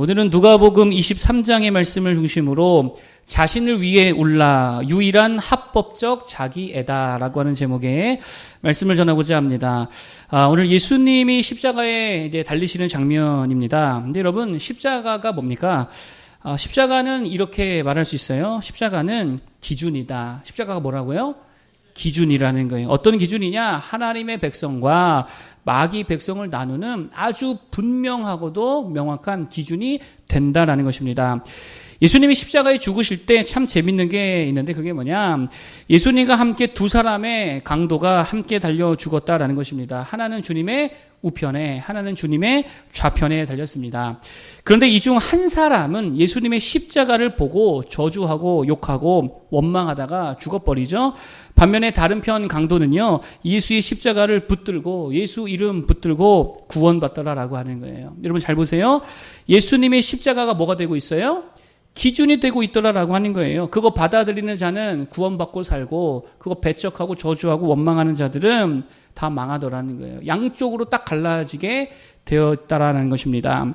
오늘은 누가복음 23장의 말씀을 중심으로 자신을 위해 울라 유일한 합법적 자기애다라고 하는 제목의 말씀을 전하고자 합니다. 오늘 예수님이 십자가에 이제 달리시는 장면입니다. 근데 여러분, 십자가가 뭡니까? 십자가는 이렇게 말할 수 있어요. 십자가는 기준이다. 십자가가 뭐라고요? 기준이라는 거예요. 어떤 기준이냐? 하나님의 백성과 마귀 백성을 나누는 아주 분명하고도 명확한 기준이 된다라는 것입니다. 예수님이 십자가에 죽으실 때 참 재밌는 게 있는데 그게 뭐냐? 예수님과 함께 두 사람의 강도가 함께 달려 죽었다라는 것입니다. 하나는 주님의 우편에, 하나는 주님의 좌편에 달렸습니다. 그런데 이 중 한 사람은 예수님의 십자가를 보고 저주하고 욕하고 원망하다가 죽어버리죠. 반면에 다른 편 강도는요, 예수의 십자가를 붙들고 예수 이름 붙들고 구원받더라라고 하는 거예요. 여러분 잘 보세요. 예수님의 십자가가 뭐가 되고 있어요? 기준이 되고 있더라라고 하는 거예요. 그거 받아들이는 자는 구원받고 살고, 그거 배척하고 저주하고 원망하는 자들은 다 망하더라는 거예요. 양쪽으로 딱 갈라지게 되었다라는 것입니다.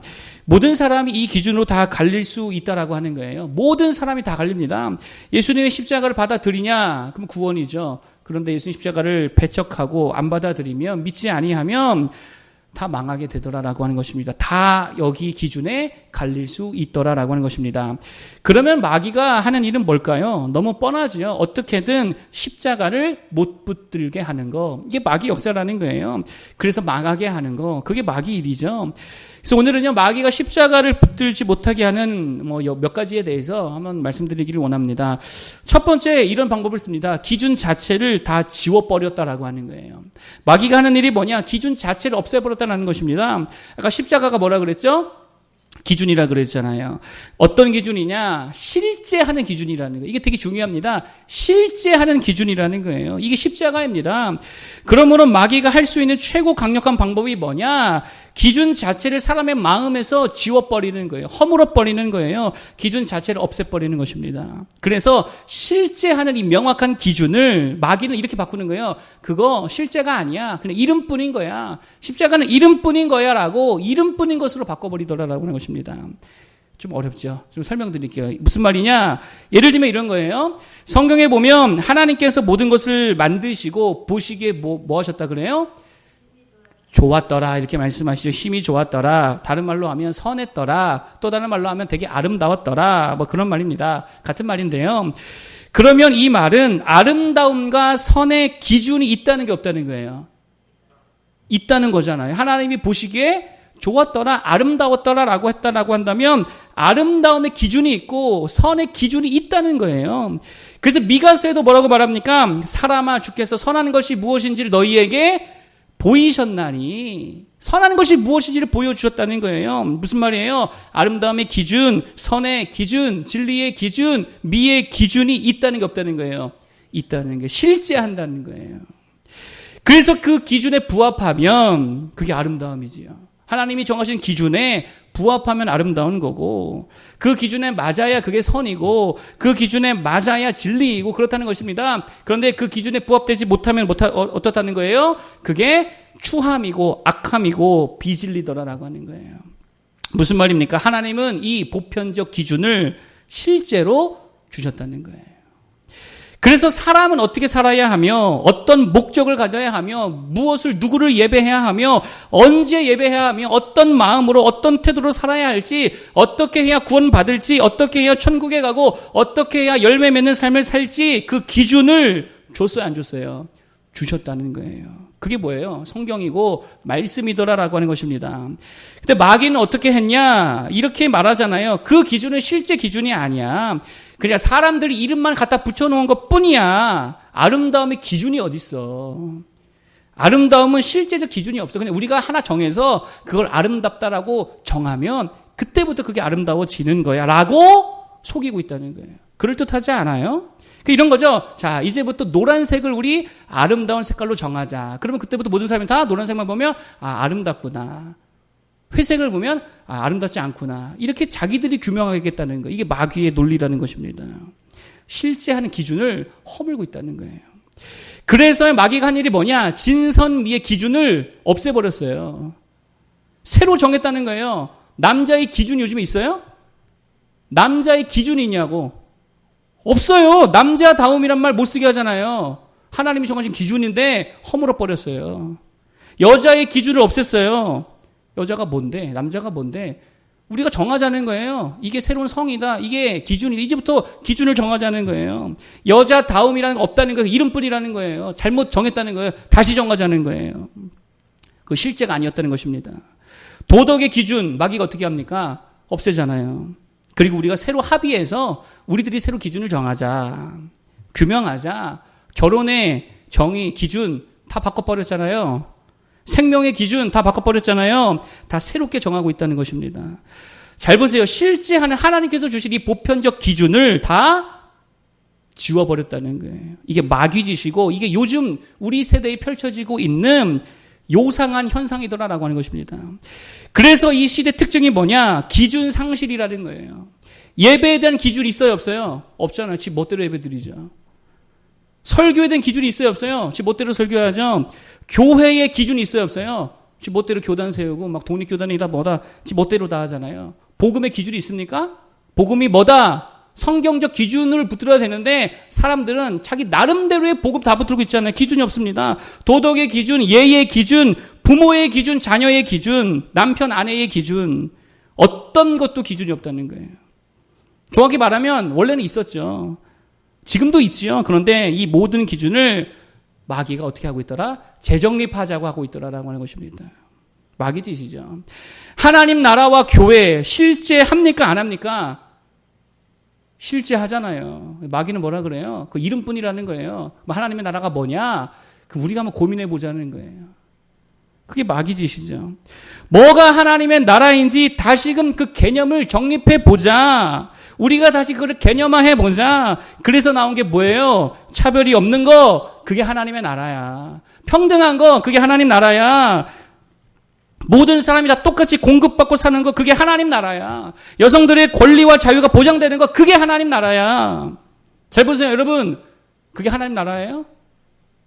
모든 사람이 이 기준으로 다 갈릴 수 있다라고 하는 거예요. 모든 사람이 다 갈립니다. 예수님의 십자가를 받아들이냐? 그럼 구원이죠. 그런데 예수님 십자가를 배척하고 안 받아들이면, 믿지 아니하면 다 망하게 되더라라고 하는 것입니다. 다 여기 기준에 갈릴 수 있더라라고 하는 것입니다. 그러면 마귀가 하는 일은 뭘까요? 너무 뻔하지요. 어떻게든 십자가를 못 붙들게 하는 거. 이게 마귀 역사라는 거예요. 그래서 망하게 하는 거. 그게 마귀 일이죠. 그래서 오늘은요, 마귀가 십자가를 붙들지 못하게 하는 몇 가지에 대해서 한번 말씀드리기를 원합니다. 첫 번째, 이런 방법을 씁니다. 기준 자체를 다 지워버렸다라고 하는 거예요. 마귀가 하는 일이 뭐냐? 기준 자체를 없애버렸다는 것입니다. 아까 십자가가 뭐라 그랬죠? 기준이라 그랬잖아요. 어떤 기준이냐? 실제 하는 기준이라는 거예요. 이게 되게 중요합니다. 실제 하는 기준이라는 거예요. 이게 십자가입니다. 그러므로 마귀가 할 수 있는 최고 강력한 방법이 뭐냐? 기준 자체를 사람의 마음에서 지워버리는 거예요. 허물어버리는 거예요. 기준 자체를 없애버리는 것입니다. 그래서 실제 하는 이 명확한 기준을 마귀는 이렇게 바꾸는 거예요. 그거 실제가 아니야. 그냥 이름뿐인 거야. 십자가는 이름뿐인 거야 라고 이름뿐인 것으로 바꿔버리더라라고 하는 것입니다. 좀 어렵죠. 좀 설명드릴게요. 무슨 말이냐? 예를 들면 이런 거예요. 성경에 보면 하나님께서 모든 것을 만드시고 보시기에 뭐 하셨다 그래요? 좋았더라 이렇게 말씀하시죠. 힘이 좋았더라. 다른 말로 하면 선했더라. 또 다른 말로 하면 되게 아름다웠더라. 뭐 그런 말입니다. 같은 말인데요. 그러면 이 말은 아름다움과 선의 기준이 있다는 게 없다는 거예요. 있다는 거잖아요. 하나님이 보시기에 좋았더라, 아름다웠더라라고 했다라고 한다면 아름다움의 기준이 있고 선의 기준이 있다는 거예요. 그래서 미가서에도 뭐라고 말합니까? 사람아, 주께서 선한 것이 무엇인지를 너희에게 보이셨나니, 선한 것이 무엇인지를 보여주셨다는 거예요. 무슨 말이에요? 아름다움의 기준, 선의 기준, 진리의 기준, 미의 기준이 있다는 게 없다는 거예요. 있다는 게 실제 한다는 거예요. 그래서 그 기준에 부합하면 그게 아름다움이지요. 하나님이 정하신 기준에 부합하면 아름다운 거고, 그 기준에 맞아야 그게 선이고, 그 기준에 맞아야 진리이고 그렇다는 것입니다. 그런데 그 기준에 부합되지 못하면 어떻다는 거예요? 그게 추함이고 악함이고 비진리더라라고 하는 거예요. 무슨 말입니까? 하나님은 이 보편적 기준을 실제로 주셨다는 거예요. 그래서 사람은 어떻게 살아야 하며, 어떤 목적을 가져야 하며, 무엇을 누구를 예배해야 하며, 언제 예배해야 하며, 어떤 마음으로 어떤 태도로 살아야 할지, 어떻게 해야 구원받을지, 어떻게 해야 천국에 가고, 어떻게 해야 열매 맺는 삶을 살지, 그 기준을 줬어요, 안 줬어요? 주셨다는 거예요. 그게 뭐예요? 성경이고 말씀이더라라고 하는 것입니다. 근데 마귀는 어떻게 했냐? 이렇게 말하잖아요. 그 기준은 실제 기준이 아니야. 그냥 사람들이 이름만 갖다 붙여놓은 것 뿐이야. 아름다움의 기준이 어딨어. 아름다움은 실제적 기준이 없어. 그냥 우리가 하나 정해서 그걸 아름답다라고 정하면 그때부터 그게 아름다워지는 거야 라고 속이고 있다는 거예요. 그럴듯하지 않아요? 이런 거죠. 자, 이제부터 노란색을 우리 아름다운 색깔로 정하자. 그러면 그때부터 모든 사람이 다 노란색만 보면 아름답구나. 회색을 보면 아름답지 않구나. 이렇게 자기들이 규명하겠다는 거. 이게 마귀의 논리라는 것입니다. 실제 하는 기준을 허물고 있다는 거예요. 그래서 마귀가 한 일이 뭐냐? 진선미의 기준을 없애버렸어요. 새로 정했다는 거예요. 남자의 기준이 요즘에 있어요? 남자의 기준이 있냐고. 없어요. 남자다움이란 말 못 쓰게 하잖아요. 하나님이 정하신 기준인데 허물어 버렸어요. 여자의 기준을 없앴어요. 여자가 뭔데? 남자가 뭔데? 우리가 정하자는 거예요. 이게 새로운 성이다. 이게 기준이다. 이제부터 기준을 정하자는 거예요. 여자다움이라는 거 없다는 거예요. 이름뿐이라는 거예요. 잘못 정했다는 거예요. 다시 정하자는 거예요. 그 실제가 아니었다는 것입니다. 도덕의 기준, 마귀가 어떻게 합니까? 없애잖아요. 그리고 우리가 새로 합의해서 우리들이 새로 기준을 정하자. 규명하자. 결혼의 정의, 기준 다 바꿔버렸잖아요. 생명의 기준 다 바꿔버렸잖아요. 다 새롭게 정하고 있다는 것입니다. 잘 보세요. 실제 하나님께서 주신 이 보편적 기준을 다 지워버렸다는 거예요. 이게 마귀짓이고 이게 요즘 우리 세대에 펼쳐지고 있는 요상한 현상이더라라고 하는 것입니다. 그래서 이 시대 특징이 뭐냐? 기준 상실이라는 거예요. 예배에 대한 기준이 있어요, 없어요? 없잖아요. 지 멋대로 예배 드리죠. 설교에 대한 기준이 있어요, 없어요? 지 멋대로 설교하죠. 교회의 기준이 있어요, 없어요? 지 멋대로 교단 세우고 막 독립교단이다 뭐다 지 멋대로 다 하잖아요. 복음의 기준이 있습니까? 복음이 뭐다? 성경적 기준을 붙들어야 되는데 사람들은 자기 나름대로의 복음 다 붙들고 있잖아요. 기준이 없습니다. 도덕의 기준, 예의 기준, 부모의 기준, 자녀의 기준, 남편, 아내의 기준, 어떤 것도 기준이 없다는 거예요. 정확히 말하면 원래는 있었죠. 지금도 있지요. 그런데 이 모든 기준을 마귀가 어떻게 하고 있더라? 재정립하자고 하고 있더라라고 하는 것입니다. 마귀 짓이죠. 하나님 나라와 교회 실제 합니까? 안 합니까? 실제 하잖아요. 마귀는 뭐라 그래요? 그 이름뿐이라는 거예요. 하나님의 나라가 뭐냐? 우리가 한번 고민해 보자는 거예요. 그게 마귀 짓이죠. 뭐가 하나님의 나라인지 다시금 그 개념을 정립해 보자. 우리가 다시 그걸 개념화해 보자. 그래서 나온 게 뭐예요? 차별이 없는 거, 그게 하나님의 나라야. 평등한 거, 그게 하나님 나라야. 모든 사람이 다 똑같이 공급받고 사는 거, 그게 하나님 나라야. 여성들의 권리와 자유가 보장되는 거, 그게 하나님 나라야. 잘 보세요, 여러분. 그게 하나님 나라예요?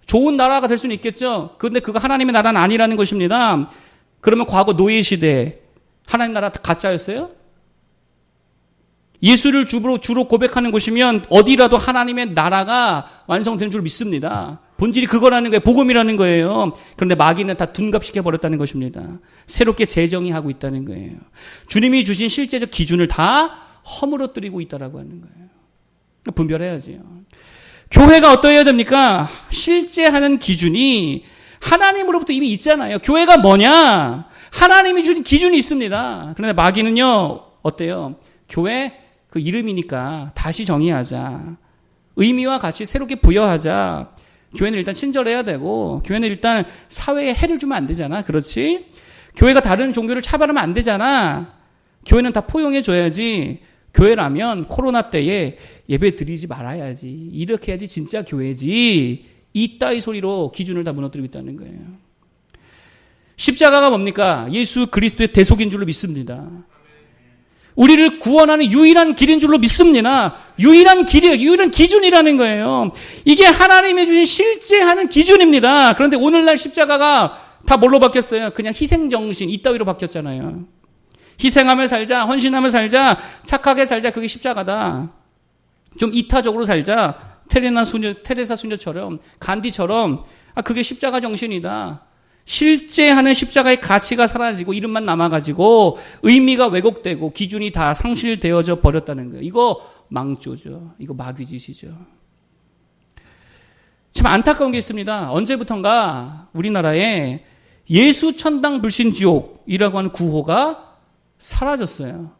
좋은 나라가 될 수는 있겠죠. 그런데 그거 하나님의 나라는 아니라는 것입니다. 그러면 과거 노예 시대 하나님 나라 가짜였어요? 예수를 주로 고백하는 곳이면 어디라도 하나님의 나라가 완성되는 줄 믿습니다. 본질이 그거라는 거예요. 복음이라는 거예요. 그런데 마귀는 다 둔갑시켜버렸다는 것입니다. 새롭게 재정의하고 있다는 거예요. 주님이 주신 실제적 기준을 다 허물어뜨리고 있다라고 하는 거예요. 분별해야지요. 교회가 어떠해야 됩니까? 실제 하는 기준이 하나님으로부터 이미 있잖아요. 교회가 뭐냐? 하나님이 주신 기준이 있습니다. 그런데 마귀는요, 어때요? 교회 그 이름이니까 다시 정의하자. 의미와 가치 새롭게 부여하자. 교회는 일단 친절해야 되고, 교회는 일단 사회에 해를 주면 안 되잖아. 그렇지? 교회가 다른 종교를 차별하면 안 되잖아. 교회는 다 포용해줘야지. 교회라면 코로나 때에 예배 드리지 말아야지. 이렇게 해야지 진짜 교회지. 이따위 소리로 기준을 다 무너뜨리고 있다는 거예요. 십자가가 뭡니까? 예수 그리스도의 대속인 줄로 믿습니다. 우리를 구원하는 유일한 길인 줄로 믿습니다. 유일한 길이에요. 유일한 기준이라는 거예요. 이게 하나님이 주신 실제 하는 기준입니다. 그런데 오늘날 십자가가 다 뭘로 바뀌었어요? 그냥 희생정신 이따위로 바뀌었잖아요. 희생하며 살자, 헌신하며 살자, 착하게 살자, 그게 십자가다. 좀 이타적으로 살자. 테레사 수녀처럼, 간디처럼, 그게 십자가 정신이다. 실제 하는 십자가의 가치가 사라지고 이름만 남아가지고 의미가 왜곡되고 기준이 다 상실되어져 버렸다는 거예요. 이거 망조죠. 이거 마귀짓이죠. 참 안타까운 게 있습니다. 언제부턴가 우리나라에 예수 천당 불신 지옥이라고 하는 구호가 사라졌어요.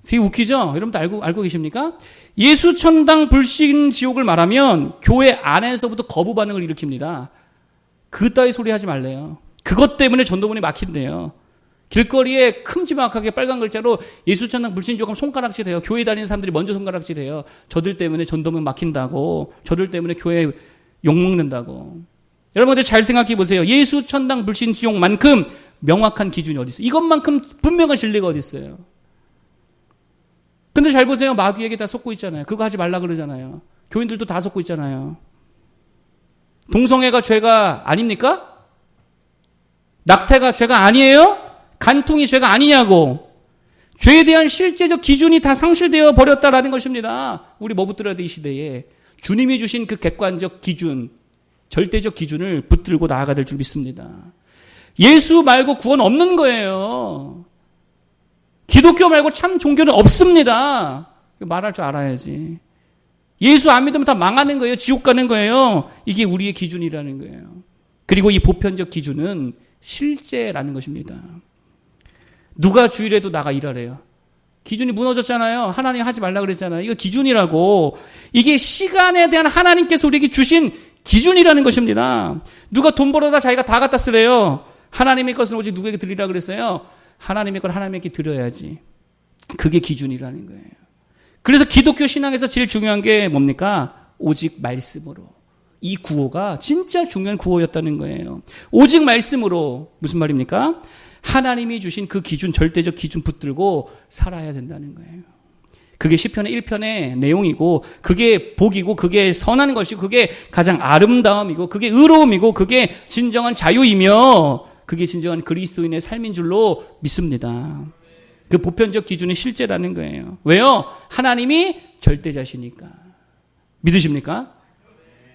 되게 웃기죠? 여러분도 알고 계십니까? 예수 천당 불신 지옥을 말하면 교회 안에서부터 거부 반응을 일으킵니다. 그따위 소리 하지 말래요. 그것 때문에 전도문이 막힌대요. 길거리에 큼지막하게 빨간 글자로 예수 천당 불신 지옥 하면 손가락질해요. 교회 다니는 사람들이 먼저 손가락질해요. 저들 때문에 전도문 막힌다고. 저들 때문에 교회 욕먹는다고. 여러분들 잘 생각해 보세요. 예수 천당 불신 지옥만큼 명확한 기준이 어디 있어요? 이것만큼 분명한 진리가 어디 있어요? 근데 잘 보세요. 마귀에게 다 속고 있잖아요. 그거 하지 말라 그러잖아요. 교인들도 다 속고 있잖아요. 동성애가 죄가 아닙니까? 낙태가 죄가 아니에요? 간통이 죄가 아니냐고. 죄에 대한 실제적 기준이 다 상실되어 버렸다라는 것입니다. 우리 뭐 붙들어야 돼, 이 시대에. 주님이 주신 그 객관적 기준, 절대적 기준을 붙들고 나아가야 될 줄 믿습니다. 예수 말고 구원 없는 거예요. 기독교 말고 참 종교는 없습니다. 말할 줄 알아야지. 예수 안 믿으면 다 망하는 거예요. 지옥 가는 거예요. 이게 우리의 기준이라는 거예요. 그리고 이 보편적 기준은 실제라는 것입니다. 누가 주일에도 나가 일하래요. 기준이 무너졌잖아요. 하나님 하지 말라 그랬잖아요. 이거 기준이라고. 이게 시간에 대한 하나님께서 우리에게 주신 기준이라는 것입니다. 누가 돈 벌어다 자기가 다 갖다 쓰래요. 하나님의 것은 오직 누구에게 드리라 그랬어요. 하나님의 걸 하나님께 드려야지. 그게 기준이라는 거예요. 그래서 기독교 신앙에서 제일 중요한 게 뭡니까? 오직 말씀으로. 이 구호가 진짜 중요한 구호였다는 거예요. 오직 말씀으로. 무슨 말입니까? 하나님이 주신 그 기준, 절대적 기준 붙들고 살아야 된다는 거예요. 그게 시편의 1편의 내용이고, 그게 복이고, 그게 선한 것이고, 그게 가장 아름다움이고, 그게 의로움이고, 그게 진정한 자유이며, 그게 진정한 그리스도인의 삶인 줄로 믿습니다. 그 보편적 기준은 실제라는 거예요. 왜요? 하나님이 절대자시니까. 믿으십니까?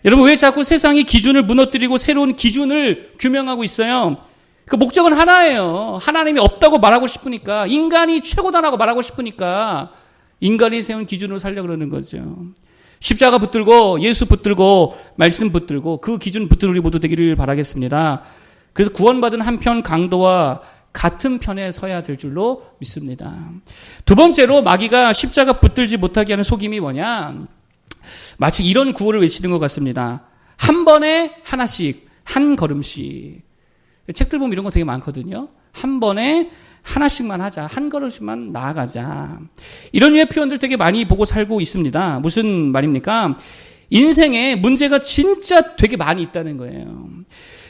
여러분, 왜 자꾸 세상이 기준을 무너뜨리고 새로운 기준을 규명하고 있어요? 그 목적은 하나예요. 하나님이 없다고 말하고 싶으니까, 인간이 최고다라고 말하고 싶으니까 인간이 세운 기준으로 살려고 그러는 거죠. 십자가 붙들고, 예수 붙들고, 말씀 붙들고, 그 기준 붙들고 우리 모두 되기를 바라겠습니다. 그래서 구원받은 한편 강도와 같은 편에 서야 될 줄로 믿습니다. 두 번째로 마귀가 십자가 붙들지 못하게 하는 속임이 뭐냐? 마치 이런 구호를 외치는 것 같습니다. 한 번에 하나씩, 한 걸음씩. 책들 보면 이런 거 되게 많거든요. 한 번에 하나씩만 하자. 한 걸음씩만 나아가자. 이런 류의 표현들 되게 많이 보고 살고 있습니다. 무슨 말입니까? 인생에 문제가 진짜 되게 많이 있다는 거예요.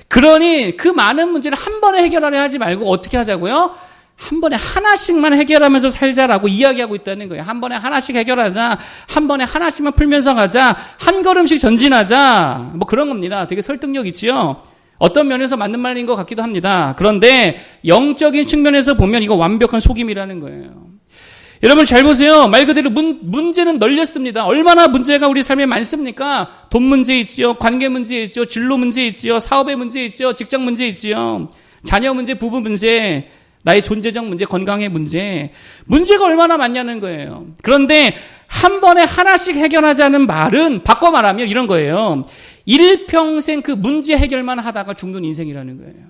그러니 그 많은 문제를 한 번에 해결하려 하지 말고 어떻게 하자고요? 한 번에 하나씩만 해결하면서 살자라고 이야기하고 있다는 거예요. 한 번에 하나씩 해결하자. 한 번에 하나씩만 풀면서 가자. 한 걸음씩 전진하자. 뭐 그런 겁니다. 되게 설득력 있지요? 어떤 면에서 맞는 말인 것 같기도 합니다. 그런데 영적인 측면에서 보면 이거 완벽한 속임이라는 거예요. 여러분 잘 보세요. 말 그대로 문제는 널렸습니다. 얼마나 문제가 우리 삶에 많습니까? 돈 문제 있지요. 관계 문제 있지요. 진로 문제 있지요. 사업의 문제 있지요. 직장 문제 있지요. 자녀 문제, 부부 문제, 나의 존재적 문제, 건강의 문제. 문제가 얼마나 많냐는 거예요. 그런데 한 번에 하나씩 해결하자는 말은 바꿔 말하면 이런 거예요. 일평생 그 문제 해결만 하다가 죽는 인생이라는 거예요.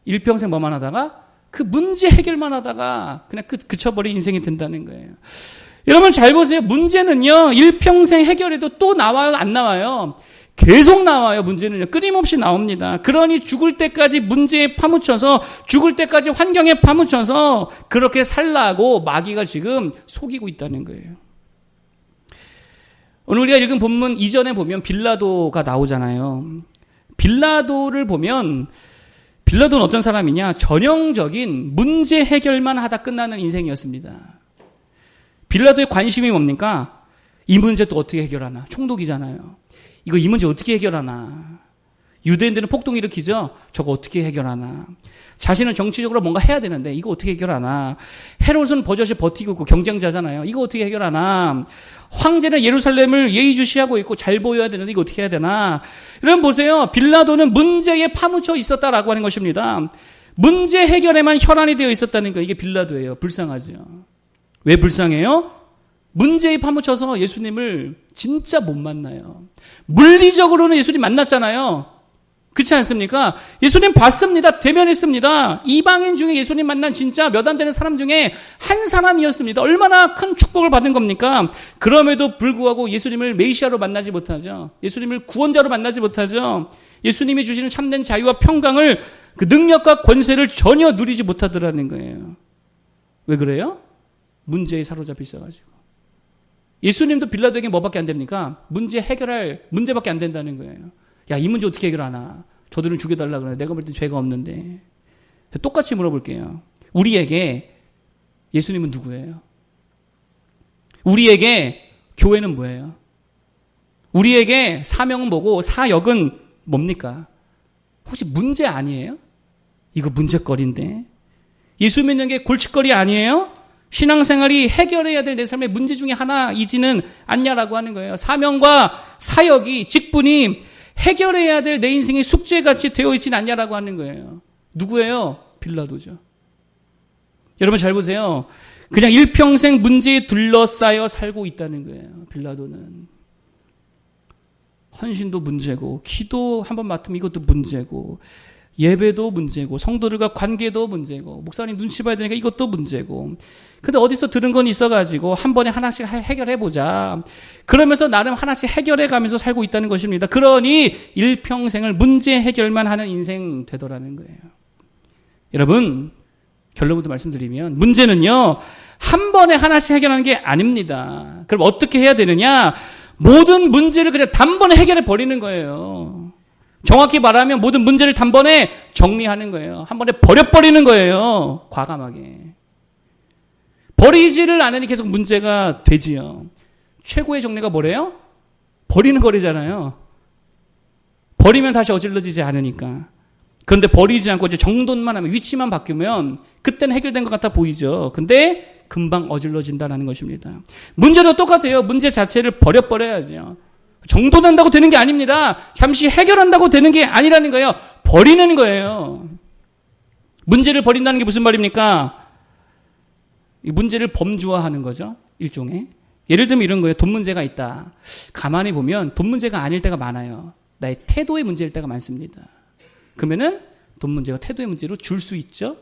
일평생 뭐만 하다가? 그 문제 해결만 하다가 그냥 그쳐버린 인생이 된다는 거예요. 여러분 잘 보세요. 문제는요, 일평생 해결해도 또 나와요, 안 나와요? 계속 나와요, 문제는요. 끊임없이 나옵니다. 그러니 죽을 때까지 문제에 파묻혀서, 죽을 때까지 환경에 파묻혀서 그렇게 살라고 마귀가 지금 속이고 있다는 거예요. 오늘 우리가 읽은 본문 이전에 보면 빌라도가 나오잖아요. 빌라도를 보면 빌라도는 어떤 사람이냐? 전형적인 문제 해결만 하다 끝나는 인생이었습니다. 빌라도의 관심이 뭡니까? 이 문제 또 어떻게 해결하나? 총독이잖아요. 이 문제 어떻게 해결하나? 유대인들은 폭동 일으키죠? 저거 어떻게 해결하나? 자신은 정치적으로 뭔가 해야 되는데 이거 어떻게 해결하나? 헤롯은 버젓이 버티고 있고 경쟁자잖아요. 이거 어떻게 해결하나? 황제는 예루살렘을 예의주시하고 있고 잘 보여야 되는데 이거 어떻게 해야 되나? 여러분 보세요. 빌라도는 문제에 파묻혀 있었다라고 하는 것입니다. 문제 해결에만 혈안이 되어 있었다는 거. 이게 빌라도예요. 불쌍하죠. 왜 불쌍해요? 문제에 파묻혀서 예수님을 진짜 못 만나요. 물리적으로는 예수님 만났잖아요. 그렇지 않습니까? 예수님 봤습니다. 대면했습니다. 이방인 중에 예수님 만난 진짜 몇 안 되는 사람 중에 한 사람이었습니다. 얼마나 큰 축복을 받은 겁니까? 그럼에도 불구하고 예수님을 메시아로 만나지 못하죠. 예수님을 구원자로 만나지 못하죠. 예수님이 주시는 참된 자유와 평강을, 그 능력과 권세를 전혀 누리지 못하더라는 거예요. 왜 그래요? 문제에 사로잡혀 있어가지고. 예수님도 빌라도에게 뭐밖에 안 됩니까? 문제 해결할 문제밖에 안 된다는 거예요. 야, 이 문제 어떻게 해결하나? 저들은 죽여달라 그래. 내가 볼 땐 죄가 없는데. 똑같이 물어볼게요. 우리에게 예수님은 누구예요? 우리에게 교회는 뭐예요? 우리에게 사명은 뭐고 사역은 뭡니까? 혹시 문제 아니에요? 이거 문제거리인데. 예수 믿는 게 골칫거리 아니에요? 신앙생활이 해결해야 될 내 삶의 문제 중에 하나이지는 않냐라고 하는 거예요. 사명과 사역이, 직분이 해결해야 될 내 인생의 숙제같이 되어 있지는 않냐라고 하는 거예요. 누구예요? 빌라도죠. 여러분 잘 보세요. 그냥 일평생 문제에 둘러싸여 살고 있다는 거예요. 빌라도는. 헌신도 문제고, 기도 한번 맡으면 이것도 문제고, 예배도 문제고, 성도들과 관계도 문제고, 목사님 눈치 봐야 되니까 이것도 문제고. 근데 어디서 들은 건 있어가지고 한 번에 하나씩 해결해보자. 그러면서 나름 하나씩 해결해가면서 살고 있다는 것입니다. 그러니 일평생을 문제 해결만 하는 인생 되더라는 거예요. 여러분, 결론부터 말씀드리면 문제는요, 한 번에 하나씩 해결하는 게 아닙니다. 그럼 어떻게 해야 되느냐? 모든 문제를 그냥 단번에 해결해 버리는 거예요. 정확히 말하면 모든 문제를 단번에 정리하는 거예요. 한 번에 버려버리는 거예요. 과감하게. 버리지를 않으니 계속 문제가 되지요. 최고의 정리가 뭐래요? 버리는 거래잖아요. 버리면 다시 어질러지지 않으니까. 그런데 버리지 않고 이제 정돈만 하면, 위치만 바뀌면 그때는 해결된 것 같아 보이죠. 근데 금방 어질러진다는 것입니다. 문제도 똑같아요. 문제 자체를 버려야죠. 정돈한다고 되는 게 아닙니다. 잠시 해결한다고 되는 게 아니라는 거예요. 버리는 거예요. 문제를 버린다는 게 무슨 말입니까? 이 문제를 범주화하는 거죠. 일종의. 예를 들면 이런 거예요. 돈 문제가 있다. 가만히 보면 돈 문제가 아닐 때가 많아요. 나의 태도의 문제일 때가 많습니다. 그러면은 돈 문제가 태도의 문제로 줄 수 있죠.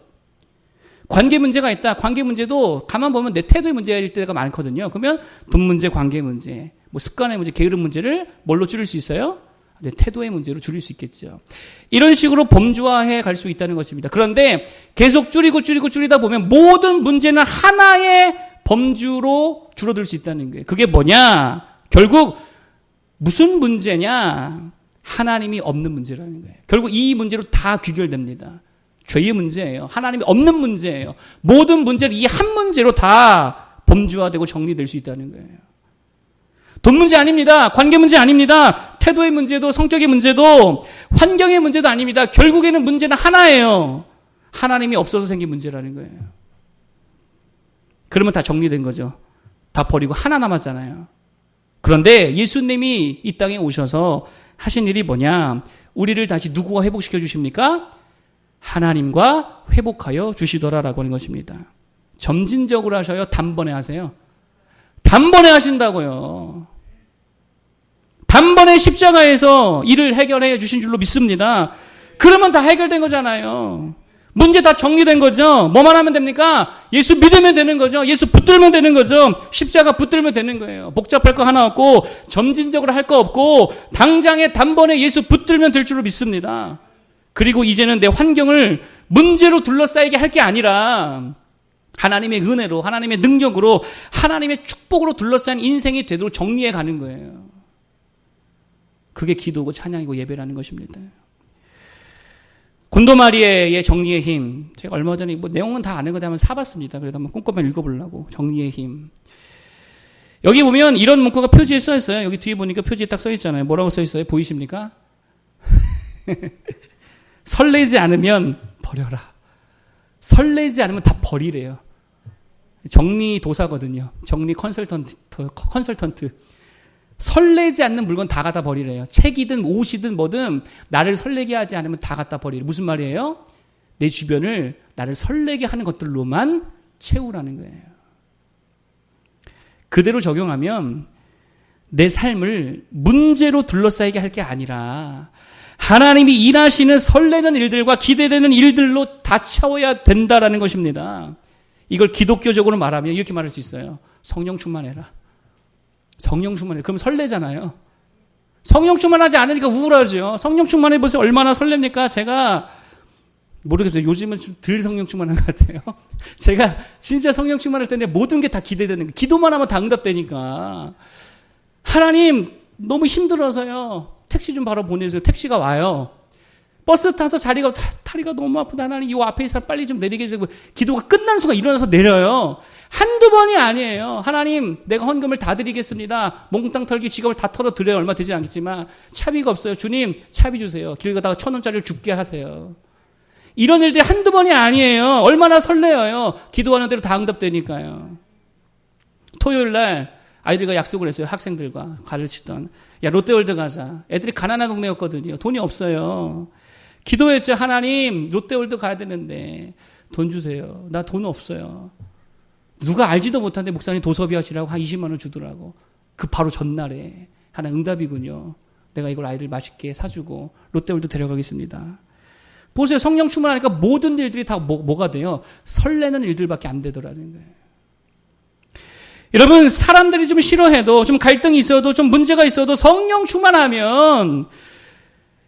관계 문제가 있다. 관계 문제도 가만 보면 내 태도의 문제일 때가 많거든요. 그러면 돈 문제, 관계 문제, 뭐 습관의 문제, 게으름 문제를 뭘로 줄일 수 있어요? 내 태도의 문제로 줄일 수 있겠죠. 이런 식으로 범주화해 갈 수 있다는 것입니다. 그런데 계속 줄이다 보면 모든 문제는 하나의 범주로 줄어들 수 있다는 거예요. 그게 뭐냐? 결국 무슨 문제냐? 하나님이 없는 문제라는 거예요. 결국 이 문제로 다 귀결됩니다. 죄의 문제예요. 하나님이 없는 문제예요. 모든 문제를 이 한 문제로 다 범주화되고 정리될 수 있다는 거예요. 돈 문제 아닙니다. 관계 문제 아닙니다. 태도의 문제도, 성격의 문제도, 환경의 문제도 아닙니다. 결국에는 문제는 하나예요. 하나님이 없어서 생긴 문제라는 거예요. 그러면 다 정리된 거죠. 다 버리고 하나 남았잖아요. 그런데 예수님이 이 땅에 오셔서 하신 일이 뭐냐? 우리를 다시 누구와 회복시켜 주십니까? 하나님과 회복하여 주시더라라고 하는 것입니다. 점진적으로 하셔요? 단번에 하세요? 단번에 하신다고요. 단번에 십자가에서 일을 해결해 주신 줄로 믿습니다. 그러면 다 해결된 거잖아요. 문제 다 정리된 거죠. 뭐만 하면 됩니까? 예수 믿으면 되는 거죠. 예수 붙들면 되는 거죠. 십자가 붙들면 되는 거예요. 복잡할 거 하나 없고, 점진적으로 할 거 없고, 당장에 단번에 예수 붙들면 될 줄로 믿습니다. 그리고 이제는 내 환경을 문제로 둘러싸이게 할 게 아니라 하나님의 은혜로, 하나님의 능력으로, 하나님의 축복으로 둘러싸인 인생이 되도록 정리해 가는 거예요. 그게 기도고 찬양이고 예배라는 것입니다. 곤도마리에의 정리의 힘. 제가 얼마 전에 뭐 내용은 다 아는 거다 한번 사봤습니다. 그래도 한번 꼼꼼히 읽어보려고. 정리의 힘. 여기 보면 이런 문구가 표지에 써 있어요. 여기 뒤에 보니까 표지에 딱 써 있잖아요. 뭐라고 써 있어요? 보이십니까? 설레지 않으면 버려라. 설레지 않으면 다 버리래요. 정리 도사거든요. 정리 컨설턴트. 설레지 않는 물건 다 갖다 버리래요. 책이든 옷이든 뭐든 나를 설레게 하지 않으면 다 갖다 버리래. 무슨 말이에요? 내 주변을 나를 설레게 하는 것들로만 채우라는 거예요. 그대로 적용하면 내 삶을 문제로 둘러싸이게 할 게 아니라 하나님이 일하시는 설레는 일들과 기대되는 일들로 다 채워야 된다라는 것입니다. 이걸 기독교적으로 말하면 이렇게 말할 수 있어요. 성령 충만해라. 성령 충만해. 그럼 설레잖아요. 성령 충만하지 않으니까 우울하죠. 성령 충만해 보세요. 얼마나 설렙니까? 제가 모르겠어요. 요즘은 좀 덜 성령 충만한 것 같아요. 제가 진짜 성령 충만할 때는 모든 게 다 기대되는 거예요. 기도만 하면 다 응답되니까. 하나님 너무 힘들어서요. 택시 좀 바로 보내주세요. 택시가 와요. 버스 타서 다리가 너무 아프다. 하나님 이 앞에 있는 사람 빨리 좀 내리게 해주세요. 기도가 끝나는 순간 일어나서 내려요. 한두 번이 아니에요. 하나님 내가 헌금을 다 드리겠습니다. 몽땅 털기 지갑을 다 털어드려야 얼마 되지 않겠지만 차비가 없어요. 주님 차비 주세요. 길 가다가 1,000원짜리를 죽게 하세요. 이런 일들이 한두 번이 아니에요. 얼마나 설레어요. 기도하는 대로 다 응답되니까요. 토요일 날 아이들과 약속을 했어요. 학생들과 가르치던. 야, 롯데월드 가자. 애들이 가난한 동네였거든요. 돈이 없어요. 기도했죠. 하나님, 롯데월드 가야 되는데 돈 주세요. 나 돈 없어요. 누가 알지도 못한데 목사님 도서비 하시라고 한 20만 원 주더라고. 그 바로 전날에 하나 응답이군요. 내가 이걸 아이들 맛있게 사주고 롯데월드 데려가겠습니다. 보세요. 성령 충만하니까 모든 일들이 다 뭐가 돼요? 설레는 일들밖에 안 되더라는 거예요. 여러분, 사람들이 좀 싫어해도, 좀 갈등이 있어도, 좀 문제가 있어도 성령 충만하면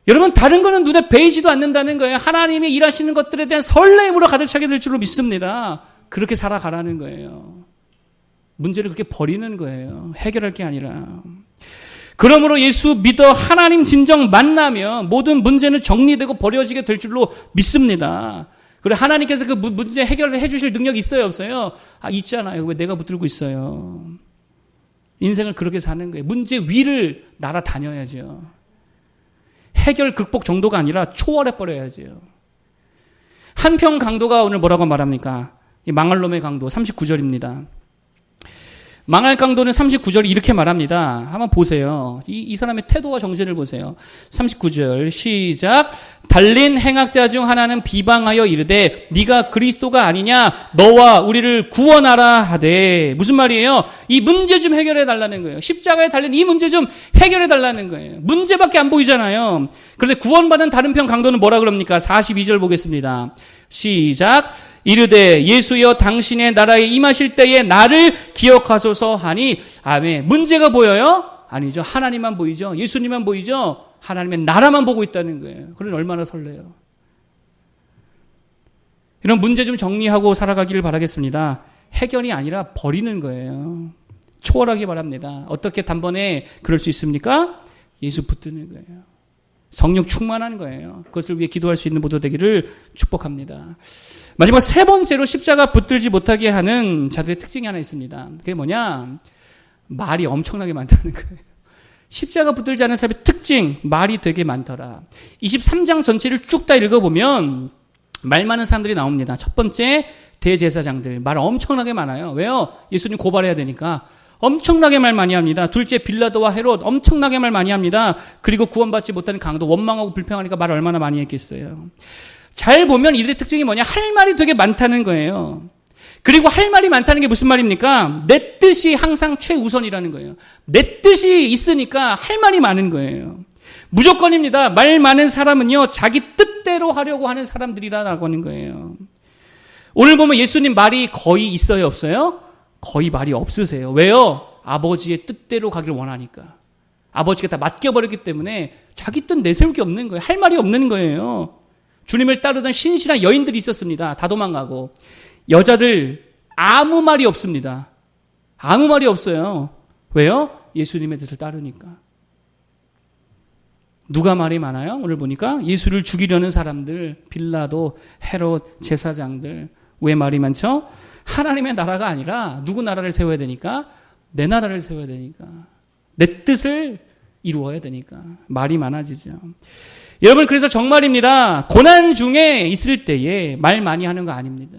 여러분, 다른 거는 눈에 보이지도 않는다는 거예요. 하나님이 일하시는 것들에 대한 설레임으로 가득 차게 될 줄로 믿습니다. 그렇게 살아가라는 거예요. 문제를 그렇게 버리는 거예요. 해결할 게 아니라. 그러므로 예수 믿어 하나님 진정 만나면 모든 문제는 정리되고 버려지게 될 줄로 믿습니다. 그리고 하나님께서 그 문제 해결을 해주실 능력이 있어요, 없어요? 아, 있잖아요. 왜 내가 붙들고 있어요? 인생을 그렇게 사는 거예요. 문제 위를 날아다녀야죠. 해결 극복 정도가 아니라 초월해버려야죠. 한평 강도가 오늘 뭐라고 말합니까? 이 망할 놈의 강도 39절입니다. 망할 강도는 39절이 이렇게 말합니다. 한번 보세요. 이 사람의 태도와 정신을 보세요. 39절 시작. 달린 행악자 중 하나는 비방하여 이르되 네가 그리스도가 아니냐 너와 우리를 구원하라 하되. 무슨 말이에요? 이 문제 좀 해결해 달라는 거예요. 십자가에 달린 이 문제 좀 해결해 달라는 거예요. 문제밖에 안 보이잖아요. 그런데 구원받은 다른 편 강도는 뭐라 그럽니까? 42절 보겠습니다. 시작. 이르되 예수여 당신의 나라에 임하실 때에 나를 기억하소서 하니. 아멘. 문제가 보여요? 아니죠. 하나님만 보이죠. 예수님만 보이죠. 하나님의 나라만 보고 있다는 거예요. 그러니 얼마나 설레요. 이런 문제 좀 정리하고 살아가기를 바라겠습니다. 해결이 아니라 버리는 거예요. 초월하기 바랍니다. 어떻게 단번에 그럴 수 있습니까? 예수 붙드는 거예요. 성령 충만한 거예요. 그것을 위해 기도할 수 있는 모두 되기를 축복합니다. 마지막 세 번째로 십자가 붙들지 못하게 하는 자들의 특징이 하나 있습니다. 그게 뭐냐? 말이 엄청나게 많다는 거예요. 십자가 붙들지 않은 사람의 특징, 말이 되게 많더라. 23장 전체를 쭉 다 읽어보면 말 많은 사람들이 나옵니다. 첫 번째, 대제사장들. 말 엄청나게 많아요. 왜요? 예수님 고발해야 되니까. 엄청나게 말 많이 합니다. 둘째, 빌라도와 헤롯 엄청나게 말 많이 합니다. 그리고 구원받지 못한 강도, 원망하고 불평하니까 말 얼마나 많이 했겠어요. 잘 보면 이들의 특징이 뭐냐? 할 말이 되게 많다는 거예요. 그리고 할 말이 많다는 게 무슨 말입니까? 내 뜻이 항상 최우선이라는 거예요. 내 뜻이 있으니까 할 말이 많은 거예요. 무조건입니다. 말 많은 사람은요, 자기 뜻대로 하려고 하는 사람들이라고 하는 거예요. 오늘 보면 예수님 말이 거의 있어요, 없어요? 거의 말이 없으세요. 왜요? 아버지의 뜻대로 가기를 원하니까. 아버지가 다 맡겨버렸기 때문에 자기 뜻 내세울 게 없는 거예요. 할 말이 없는 거예요. 주님을 따르던 신실한 여인들이 있었습니다. 다 도망가고. 여자들 아무 말이 없습니다. 아무 말이 없어요. 왜요? 예수님의 뜻을 따르니까. 누가 말이 많아요? 오늘 보니까 예수를 죽이려는 사람들, 빌라도, 헤롯, 제사장들. 왜 말이 많죠? 하나님의 나라가 아니라 누구 나라를 세워야 되니까? 내 나라를 세워야 되니까. 내 뜻을 이루어야 되니까. 말이 많아지죠. 여러분, 그래서 정말입니다. 고난 중에 있을 때에 말 많이 하는 거 아닙니다.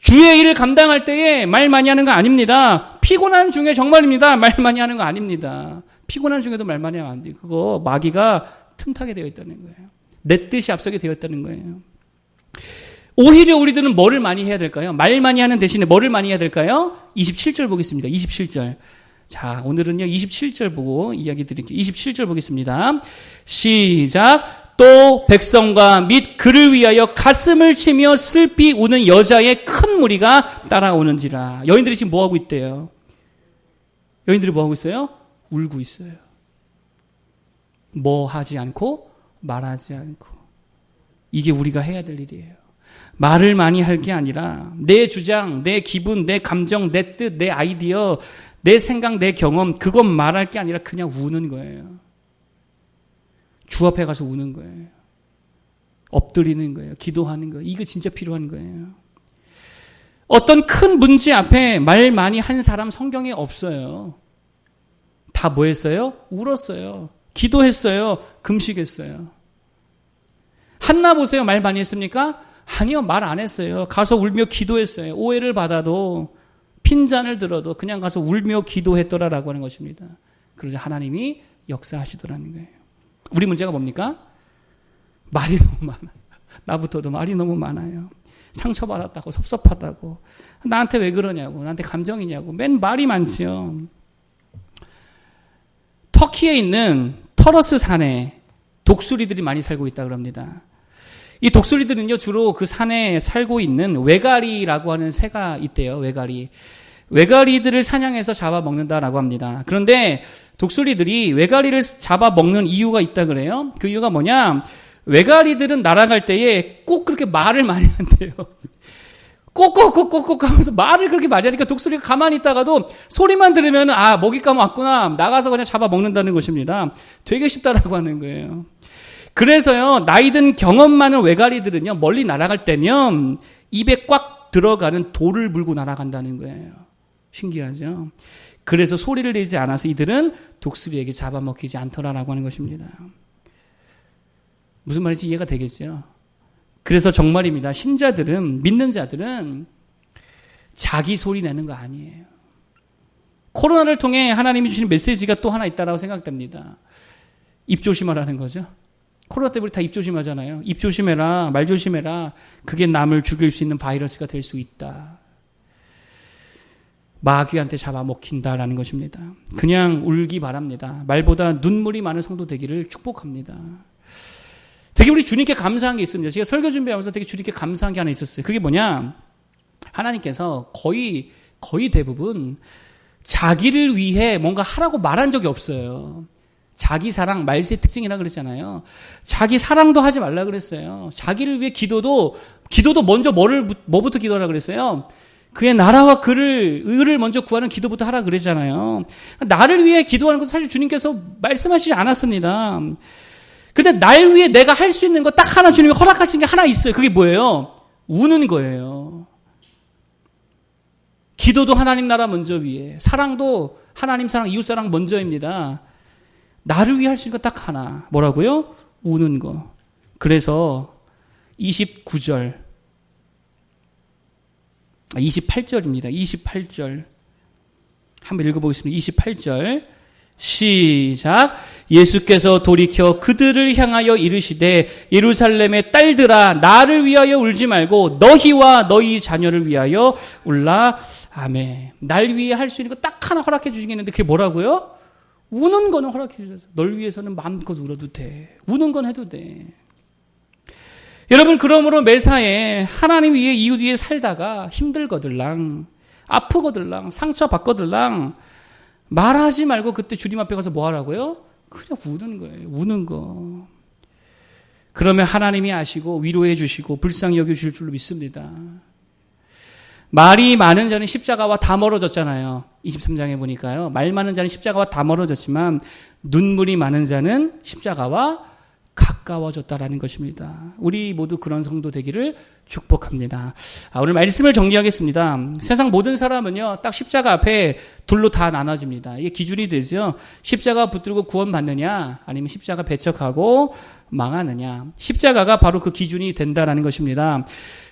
주의 일을 감당할 때에 말 많이 하는 거 아닙니다. 피곤한 중에 정말입니다. 말 많이 하는 거 아닙니다. 피곤한 중에도 말 많이 하면 안 돼요. 그거 마귀가 틈타게 되어 있다는 거예요. 내 뜻이 앞서게 되어 있다는 거예요. 오히려 우리들은 뭐를 많이 해야 될까요? 말 많이 하는 대신에 뭐를 많이 해야 될까요? 27절 보겠습니다. 27절. 자, 오늘은요, 27절 보고 이야기 드릴게요. 27절 보겠습니다. 시작. 또 백성과 및 그를 위하여 가슴을 치며 슬피 우는 여자의 큰 무리가 따라오는지라. 여인들이 지금 뭐 하고 있대요? 여인들이 뭐 하고 있어요? 울고 있어요. 뭐 하지 않고 말하지 않고. 이게 우리가 해야 될 일이에요. 말을 많이 할 게 아니라 내 주장, 내 기분, 내 감정, 내 뜻, 내 아이디어, 내 생각, 내 경험, 그것 말할 게 아니라 그냥 우는 거예요. 주 앞에 가서 우는 거예요. 엎드리는 거예요. 기도하는 거예요. 이거 진짜 필요한 거예요. 어떤 큰 문제 앞에 말 많이 한 사람 성경에 없어요. 다 뭐 했어요? 울었어요. 기도했어요. 금식했어요. 한나 보세요. 말 많이 했습니까? 아니요. 말 안 했어요. 가서 울며 기도했어요. 오해를 받아도 핀잔을 들어도 그냥 가서 울며 기도했더라라고 하는 것입니다. 그러자 하나님이 역사하시더라는 거예요. 우리 문제가 뭡니까? 말이 너무 많아요. 나부터도 말이 너무 많아요. 상처받았다고 섭섭하다고 나한테 왜 그러냐고 나한테 감정이냐고 맨 말이 많지요. 터키에 있는 터러스 산에 독수리들이 많이 살고 있다고 합니다. 이 독수리들은요 주로 그 산에 살고 있는 외가리라고 하는 새가 있대요. 외가리들을 사냥해서 잡아먹는다라고 합니다. 그런데 독수리들이 외가리를 잡아먹는 이유가 있다 그래요. 그 이유가 뭐냐? 외가리들은 날아갈 때에 꼭 그렇게 말을 많이 한대요. 꼭꼭꼭꼭꼭 하면서 말을 그렇게 많이 하니까 독수리가 가만히 있다가도 소리만 들으면 먹잇감 왔구나. 나가서 그냥 잡아먹는다는 것입니다. 되게 쉽다라고 하는 거예요. 그래서요, 나이든 경험 많은 외가리들은요, 멀리 날아갈 때면 입에 꽉 들어가는 돌을 물고 날아간다는 거예요. 신기하죠? 그래서 소리를 내지 않아서 이들은 독수리에게 잡아먹히지 않더라라고 하는 것입니다. 무슨 말인지 이해가 되겠죠? 그래서 정말입니다. 신자들은, 믿는 자들은 자기 소리 내는 거 아니에요. 코로나를 통해 하나님이 주신 메시지가 또 하나 있다라고 생각됩니다. 입 조심하라는 거죠. 코로나 때문에 다 입 조심하잖아요. 입 조심해라, 말 조심해라. 그게 남을 죽일 수 있는 바이러스가 될 수 있다. 마귀한테 잡아먹힌다라는 것입니다. 그냥 울기 바랍니다. 말보다 눈물이 많은 성도 되기를 축복합니다. 되게 우리 주님께 감사한 게 있습니다. 제가 설교 준비하면서 되게 주님께 감사한 게 하나 있었어요. 그게 뭐냐? 하나님께서 거의 대부분 자기를 위해 뭔가 하라고 말한 적이 없어요. 자기 사랑, 말세의 특징이라 그랬잖아요. 자기 사랑도 하지 말라 그랬어요. 자기를 위해 기도도 먼저 뭐부터 기도하라 그랬어요? 그의 나라와 의를 먼저 구하는 기도부터 하라 그랬잖아요. 나를 위해 기도하는 것은 사실 주님께서 말씀하시지 않았습니다. 근데 날 위해 내가 할 수 있는 거 딱 하나 주님이 허락하신 게 하나 있어요. 그게 뭐예요? 우는 거예요. 기도도 하나님 나라 먼저 위에, 사랑도 하나님 사랑, 이웃 사랑 먼저입니다. 나를 위해 할 수 있는 거 딱 하나. 뭐라고요? 우는 거. 그래서 28절입니다. 28절. 한번 읽어보겠습니다. 28절. 시작. 예수께서 돌이켜 그들을 향하여 이르시되 예루살렘의 딸들아 나를 위하여 울지 말고 너희와 너희 자녀를 위하여 울라. 아멘. 날 위해 할 수 있는 거 딱 하나 허락해 주시겠는데 그게 뭐라고요? 우는 거는 허락해 주셔서 널 위해서는 마음껏 울어도 돼. 우는 건 해도 돼. 여러분 그러므로 매사에 하나님 위해 이웃 위해 살다가 힘들거들랑 아프거들랑 상처받거들랑 말하지 말고 그때 주님 앞에 가서 뭐 하라고요? 그냥 우는 거예요. 우는 거. 그러면 하나님이 아시고 위로해 주시고 불쌍히 여겨주실 줄로 믿습니다. 말이 많은 자는 십자가와 다 멀어졌잖아요. 23장에 보니까요. 말 많은 자는 십자가와 다 멀어졌지만 눈물이 많은 자는 십자가와 가까워졌다라는 것입니다. 우리 모두 그런 성도 되기를 축복합니다. 오늘 말씀을 정리하겠습니다. 세상 모든 사람은요, 딱 십자가 앞에 둘로 다 나눠집니다. 이게 기준이 되죠. 십자가 붙들고 구원받느냐, 아니면 십자가 배척하고 망하느냐. 십자가가 바로 그 기준이 된다라는 것입니다.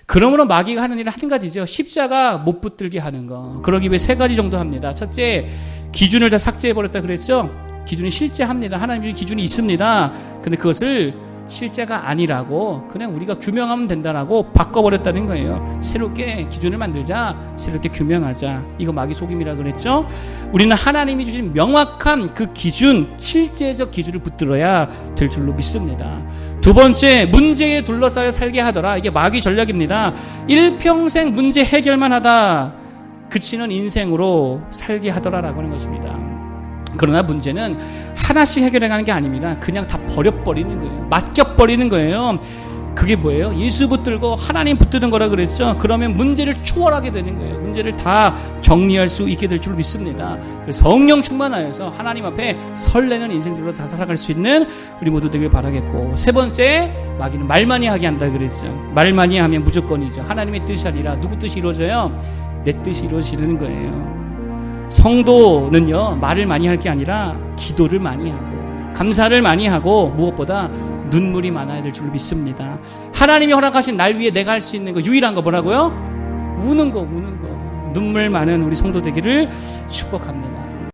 그러므로 마귀가 하는 일은 한 가지죠. 십자가 못 붙들게 하는 거. 그러기 위해 세 가지 정도 합니다. 첫째, 기준을 다 삭제해버렸다 그랬죠? 기준이 실제합니다. 하나님 주신 기준이 있습니다. 근데 그것을 실제가 아니라고 그냥 우리가 규명하면 된다라고 바꿔버렸다는 거예요. 새롭게 기준을 만들자, 새롭게 규명하자. 이거 마귀 속임이라 그랬죠? 우리는 하나님이 주신 명확한 그 기준, 실제적 기준을 붙들어야 될 줄로 믿습니다. 두 번째, 문제에 둘러싸여 살게 하더라. 이게 마귀 전략입니다. 일평생 문제 해결만 하다 그치는 인생으로 살게 하더라라고 하는 것입니다. 그러나 문제는 하나씩 해결해가는 게 아닙니다. 그냥 다 버려버리는 거예요. 맡겨버리는 거예요. 그게 뭐예요? 예수 붙들고 하나님 붙드는 거라 그랬죠. 그러면 문제를 초월하게 되는 거예요. 문제를 다 정리할 수 있게 될 줄 믿습니다. 그래서 성령 충만하여서 하나님 앞에 설레는 인생들로 다 살아갈 수 있는 우리 모두 되길 바라겠고, 세 번째, 마귀는 말 많이 하게 한다 그랬죠. 말 많이 하면 무조건이죠. 하나님의 뜻이 아니라 누구 뜻이 이루어져요? 내 뜻이 이루어지는 거예요. 성도는요, 말을 많이 할 게 아니라 기도를 많이 하고 감사를 많이 하고 무엇보다 눈물이 많아야 될 줄 믿습니다. 하나님이 허락하신 날 위에 내가 할 수 있는 거 유일한 거 뭐라고요? 우는 거. 눈물 많은 우리 성도 되기를 축복합니다.